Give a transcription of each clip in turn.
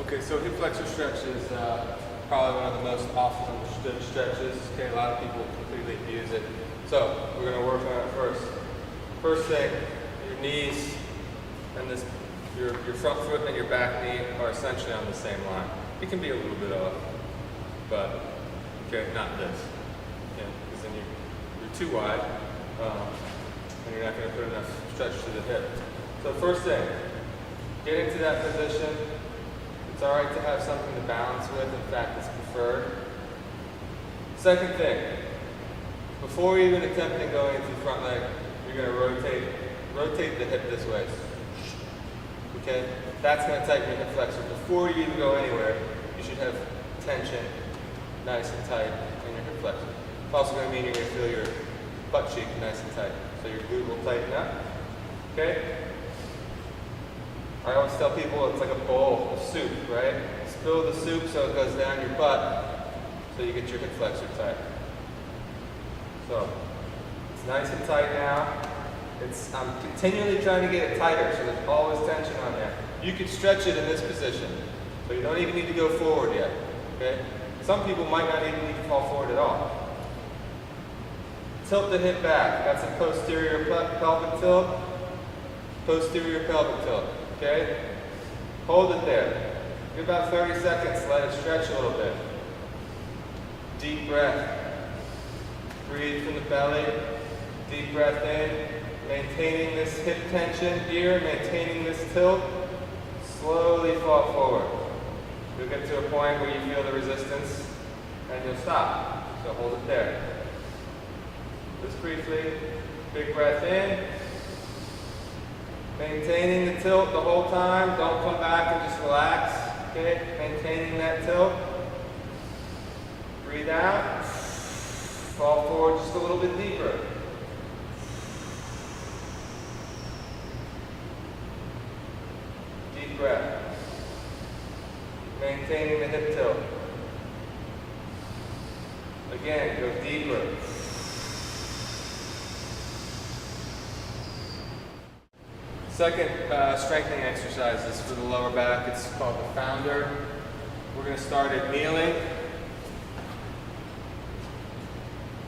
Okay, so hip flexor stretch is probably one of the most often understood stretches. Okay, a lot of people completely abuse it. So we're going to work on it first. First thing, your knees and your front foot and your back knee are essentially on the same line. It can be a little bit off, but okay, not this. Okay, because then you're too wide, and you're not going to put enough stretch to the hip. So first thing, get into that position. It's all right to have something to balance with. In fact, it's preferred. Second thing, before even attempting going into the front leg, you're going to rotate the hip this way. Okay? That's going to tighten your hip flexor. Before you even go anywhere, you should have tension nice and tight in your hip flexor. It's also going to mean you're going to feel your butt cheek nice and tight. So your glute will tighten up. Okay? I always tell people it's like a bowl of soup, right? Spill the soup so it goes down your butt so you get your hip flexor tight. So it's nice and tight now. I'm continually trying to get it tighter, so there's always tension on there. You can stretch it in this position, so you don't even need to go forward yet. Okay? Some people might not even need to fall forward at all. Tilt the hip back. That's a posterior pelvic tilt. Posterior pelvic tilt. Okay? Hold it there. Give about 30 seconds, let it stretch a little bit. Deep breath. Breathe from the belly. Deep breath in. Maintaining this hip tension here, maintaining this tilt. Slowly fall forward. You'll get to a point where you feel the resistance and you'll stop. So hold it there. Just briefly. Big breath in. Maintaining the tilt the whole time. Don't come back and just relax. Okay? Maintaining that tilt. Breathe out. Fall forward just a little bit deeper. Deep breath. Maintaining the hip tilt. Again, go deeper. Second strengthening exercise is for the lower back. It's called the founder. We're going to start at kneeling.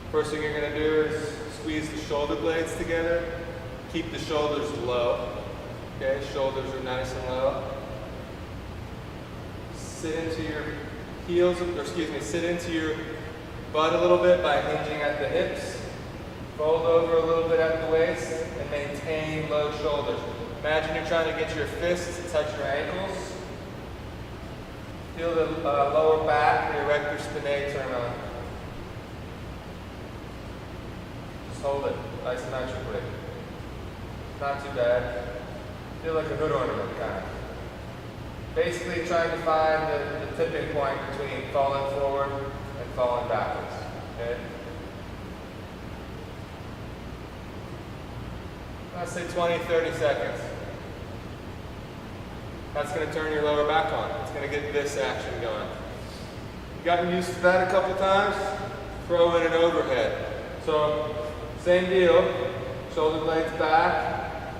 First thing you're going to do is squeeze the shoulder blades together. Keep the shoulders low. Okay, shoulders are nice and low. Sit into your heels, sit into your butt a little bit by hinging at the hips. Fold over a little bit at the waist and maintain low shoulders. Imagine you're trying to get your fists to touch your ankles. Feel the lower back, the erector spinae turn on. Just hold it isometrically. Not too bad. Feel like a hood ornament, kind of. Basically trying to find the tipping point between falling forward and falling backwards. Okay? I'd say 20, 30 seconds. That's going to turn your lower back on. It's going to get this action going. You've gotten used to that a couple times, throw in an overhead. So, same deal. Shoulder blades back.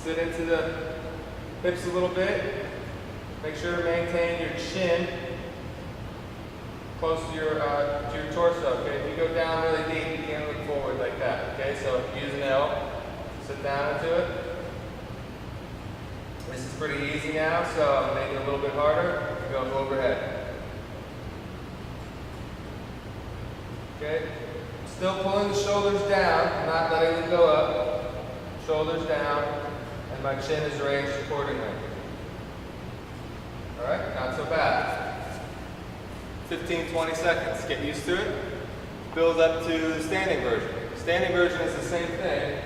Sit into the hips a little bit. Make sure to maintain your chin close to your torso. Okay? If you go down really deep, you can't look forward like that. Okay? So use an L. Sit down into it. This is pretty easy now, so I'm making it a little bit harder. Go overhead. Okay? Still pulling the shoulders down, not letting them go up. Shoulders down, and my chin is raised accordingly. Alright, not so bad. 15, 20 seconds. Get used to it. Build up to the standing version. Standing version is the same thing,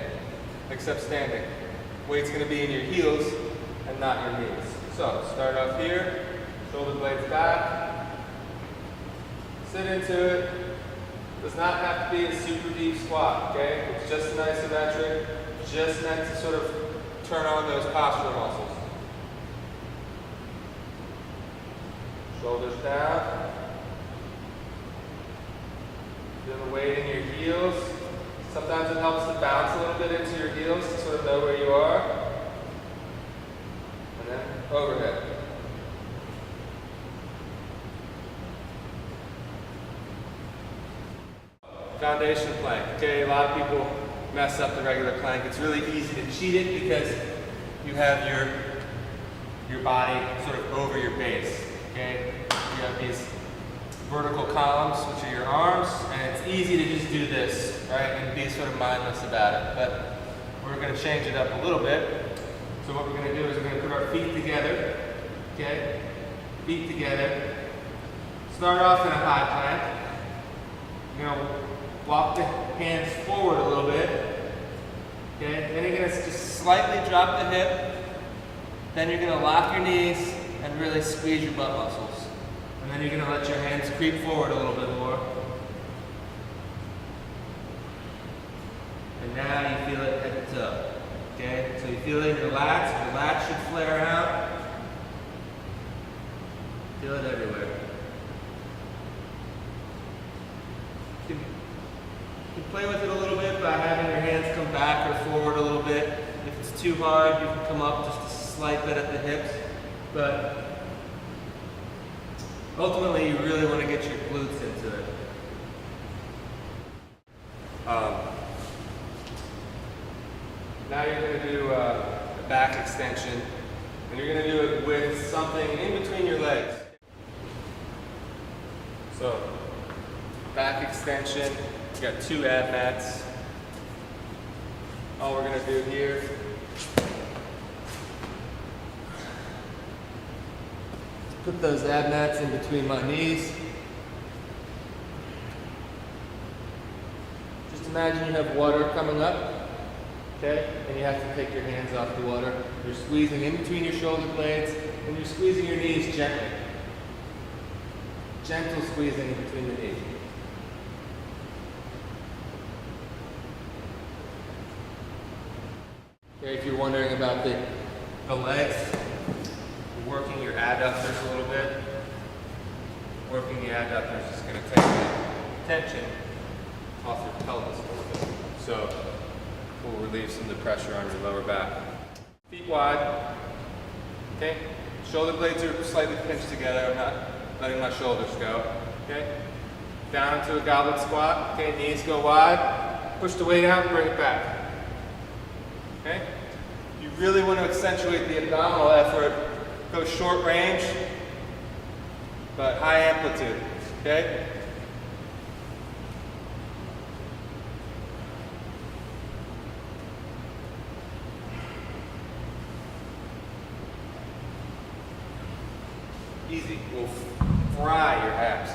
except standing. Weight's going to be in your heels and not your knees. So, start off here, shoulder blades back, sit into it. Does not have to be a super deep squat, okay? It's just an isometric, just meant to sort of turn on those postural muscles. Shoulders down. Feel the weight in your heels. Sometimes it helps to bounce a little bit into your heels to sort of know where you are. And then overhead. foundation plank. Okay, a lot of people mess up the regular plank. It's really easy to cheat it because you have your body sort of over your base. Okay, you have these vertical columns, which are your arms, and it's easy to just do this, right, and be sort of mindless about it. But we're going to change it up a little bit. So what we're going to do is we're going to put our feet together. Okay, feet together. Start off in a high plank. You're going to walk the hands forward a little bit. Okay, then you're going to just slightly drop the hip. Then you're going to lock your knees and really squeeze your butt muscles. And then you're going to let your hands creep forward a little bit more. And now you feel it head to toe. Okay, so you feel it in your lats. Your lats should flare out. Feel it everywhere. You can play with it a little bit by having your hands come back or forward a little bit. If it's too hard, you can come up just a slight bit at the hips. But ultimately, you really want to get your glutes into it. Now you're going to do a back extension, and you're going to do it with something in between your legs. So, back extension, you got 2 ab mats. All we're going to do here is put those ab mats in between my knees. Just imagine you have water coming up. Okay, and you have to take your hands off the water. You're squeezing in between your shoulder blades, and you're squeezing your knees gently. Gentle squeezing in between the knees. Okay, if you're wondering about the legs, you're working your adductors a little bit. Working the adductors is going to take the tension off your pelvis a little bit. So will relieve some of the pressure on your lower back. Feet wide. Okay. Shoulder blades are slightly pinched together. I'm not letting my shoulders go. Okay. Down into a goblet squat. Okay. Knees go wide. Push the weight out and bring it back. Okay. You really want to accentuate the abdominal effort. Go short range, but high amplitude. Okay. Easy. We'll fry your abs.